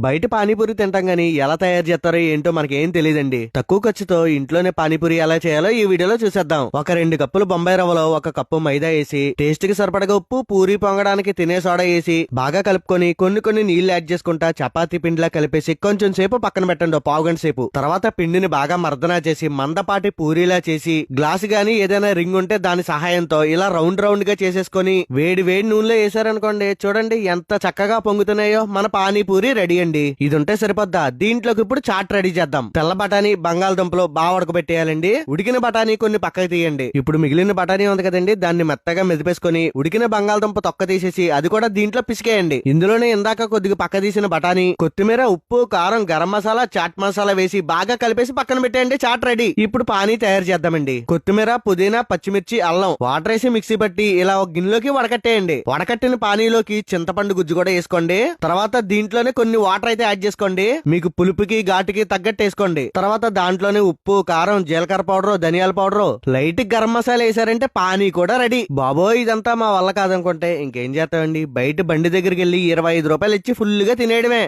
బయట పానీపూరి తింటాం గానీ ఎలా తయారు చేస్తారో ఏంటో మనకేం తెలియదండి. తక్కువ ఖర్చుతో ఇంట్లోనే పానీపూరి ఎలా చేయాలో ఈ వీడియోలో చూసేద్దాం. ఒక 2 కప్పులు బొంబాయి రవ్వలో 1 కప్పు మైదా వేసి, టేస్ట్ కి సరిపడగా ఉప్పు, పూరి పొంగడానికి తినే సోడా వేసి బాగా కలుపుకొని కొన్ని నీళ్లు యాడ్ చేసుకుంటా చపాతీ పిండిలా కలిపేసి కొంచెం సేపు పక్కన పెట్టండి, 1/2 గంట సేపు. తర్వాత పిండిని బాగా మర్దనా చేసి మందపాటి పూరిలా చేసి గ్లాస్ గానీ ఏదైనా రింగ్ ఉంటే దాని సహాయంతో ఇలా రౌండ్ గా చేసేసుకొని వేడి నూనెలో వేసారనుకోండి, చూడండి ఎంత చక్కగా పొంగుతున్నాయో, మన పానీపూరి రెడీ అండి. ఇది ఉంటే సరిపోద్దా? దీంట్లోకి ఇప్పుడు చాట్ రెడీ చేద్దాం. తెల్ల బఠానీ బంగాళదుంపలు బాగా ఉడకబెట్టేయాలండి. ఉడికిన బఠానీ కొన్ని పక్కకి తీయండి. ఇప్పుడు మిగిలిన బఠానీ ఉంది కదండి, దాన్ని మెత్తగా మెదిపేసుకొని ఉడికిన బంగాళదుంప తొక్క తీసేసి అది కూడా దీంట్లో పిసికేయండి. ఇందులోనే ఇందాక కొద్దిగా పక్క తీసిన బఠానీ, కొత్తిమీర, ఉప్పు, కారం, గరం మసాలా, చాట్ మసాలా వేసి బాగా కలిపేసి పక్కన పెట్టేయండి. చాట్ రెడీ. ఇప్పుడు పానీ తయారు చేద్దామండి. కొత్తిమీర, పుదీనా, పచ్చిమిర్చి, అల్లం వాటర్ వేసి మిక్సీ పట్టి ఇలా ఒక గిన్నెలోకి వడకట్టేయండి. వడకట్టిన పానీలోకి చింతపండు గుజ్జు కూడా వేసుకోండి. తర్వాత దీంట్లోనే కొన్ని వాటర్ అయితే యాడ్ చేసుకోండి. మీకు పులుపుకి ఘాటుకి తగ్గట్టు వేసుకోండి. తర్వాత దాంట్లోనే ఉప్పు, కారం, జీలకర్ర పౌడర్, ధనియాల పౌడర్, లైట్ గరం మసాలా వేసారంటే పానీ కూడా రెడీ. బాబోయ్ ఇదంతా మా వల్ల కాదనుకుంటే ఇంకేం చేస్తామండి, బయట బండి దగ్గరికి వెళ్ళి 25 రూపాయలు ఇచ్చి ఫుల్ గా తినేయడమే.